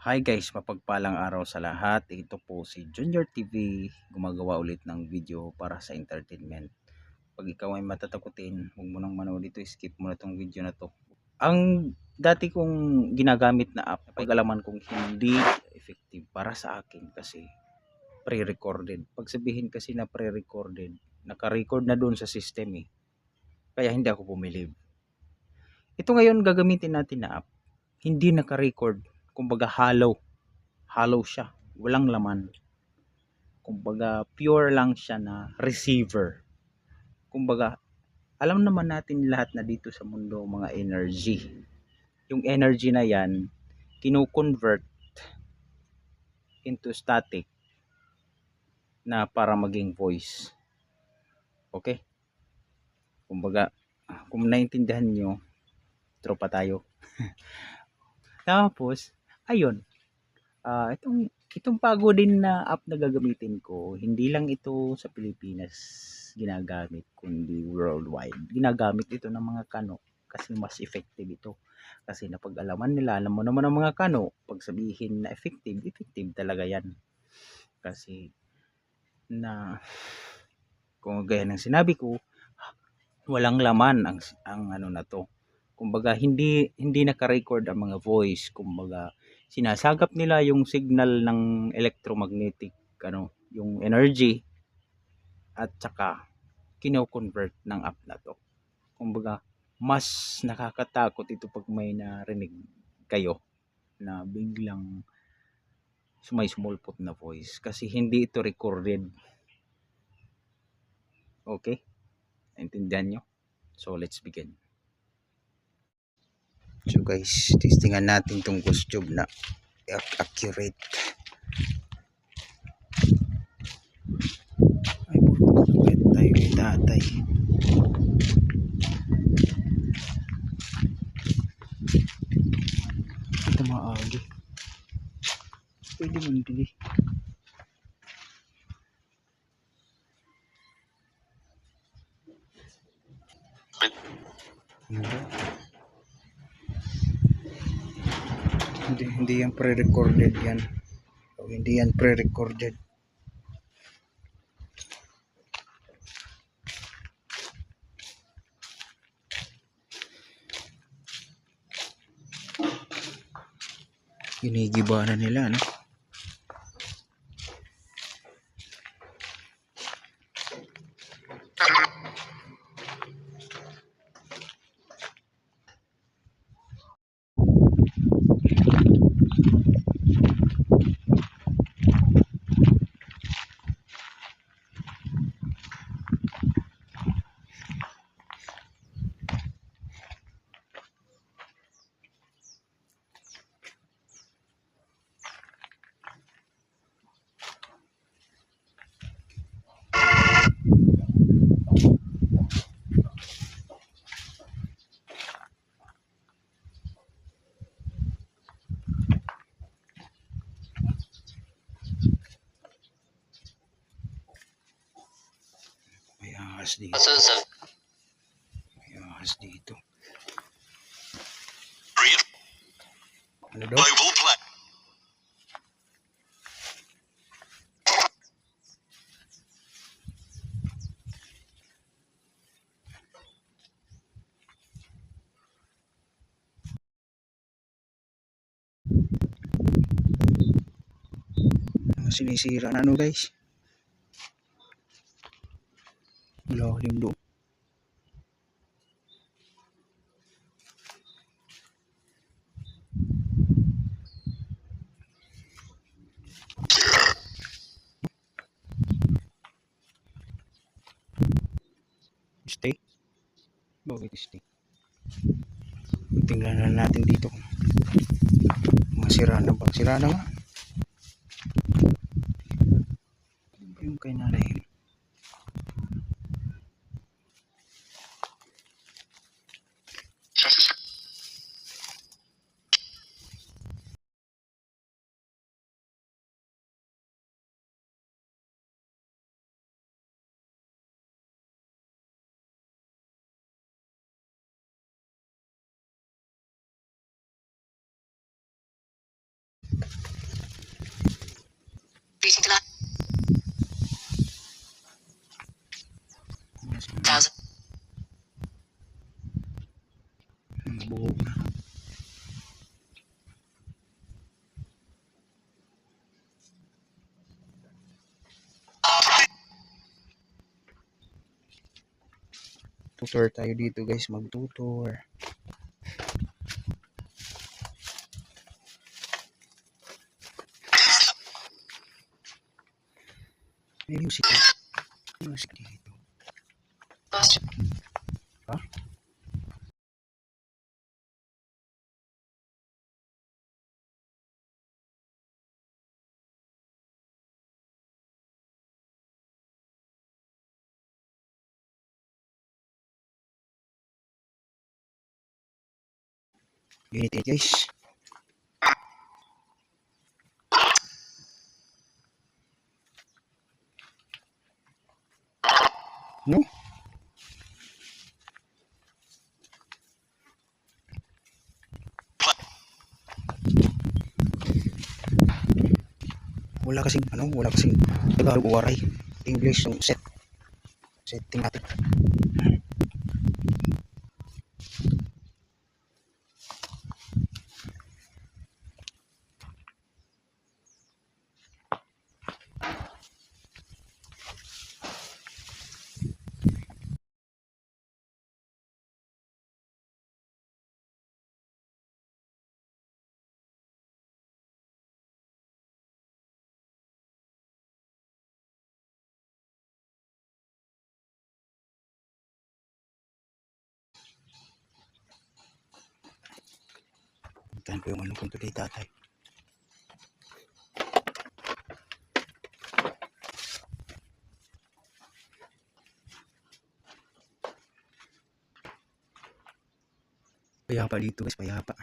Hi guys, mapagpalang araw sa lahat. Ito po si Junior TV, gumagawa ulit ng video para sa entertainment. Pag ikaw ay matatakutin, huwag mo nang manood ito, skip mo na tong video na to. Ang dati kong ginagamit na app, pag-alaman kong hindi effective para sa akin kasi pre-recorded. Pag sabihin kasi na pre-recorded, naka-record na doon sa system eh. Kaya hindi ako bumili. Ito ngayon gagamitin natin na app, hindi naka-record, kumbaga hollow siya, walang laman. Kumbaga pure lang siya na receiver. Kumbaga alam naman natin lahat na dito sa mundo mga energy. Yung energy na yan kino-convert into static na para maging voice. Okay? Kumbaga kung naintindihan nyo, tropa tayo. Tapos ayun, itong bago din na app na gagamitin ko, hindi lang ito sa Pilipinas ginagamit, kundi worldwide. Ginagamit ito ng mga kano kasi mas effective ito. Kasi napag-alaman nila, alam mo naman ang mga kano, pag sabihin na effective, effective talaga yan. Kasi na kung gaya ng sinabi ko, walang laman ang ano na to. Kumbaga hindi naka-record ang mga voice, kumbaga sinasagap nila yung signal ng electromagnetic yung energy at saka kino-convert ng app na to. Kumbaga mas nakakatakot ito pag may narinig kayo na biglang sumulpot na voice kasi hindi ito recorded. Okay? Naintindihan nyo? So let's begin. So guys, testingan natin tong ghost tube na accurate. Ay, bakit tayo kay tatay? Ito maagi. Pwede mo hindi. Hindi yan pre-recorded yan. O, hindi yan pre-recorded. Ginigiba na nila, no? May ahas dito. May ahas dito. Ano daw? Sinisira na ano guys? Lalim doon. Stay? Bakit stay? Tingnan na natin dito. Mga sira na ba? Sira na nga. Yung kay nanay. Greeting to 1,000. Buhok na. Tutor tayo dito guys, magtutor. May music na. Music dito. Master. Ha? Unit 8 guys. No? Wala kasing Tagalog o waray. English yung setting natin. Puntahan ko yung ano kung today tatay. Payapa dito guys, payapa.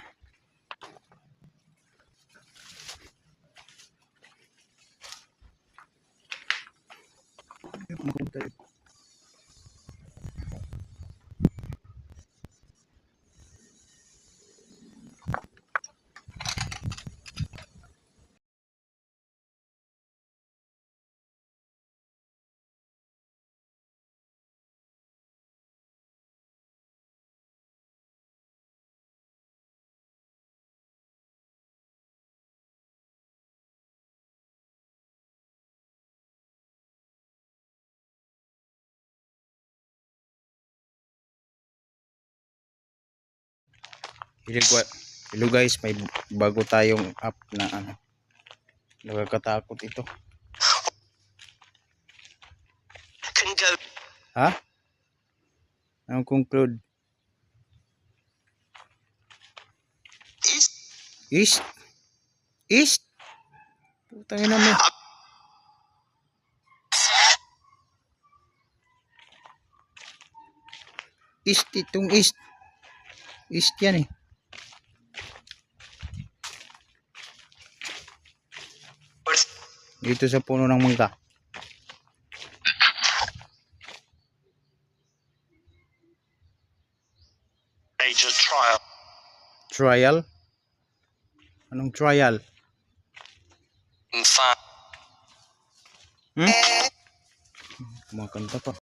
Hello guys, may bago tayong app na ano. Nakakatakot ito. Can go. Ha? Anong conclude? East. East? East? Putangin na mo. East, itong east. East yan eh. North. Dito sa puno ng mangga. Major trial. Trial? Anong trial? In 5. Kumakanta pa.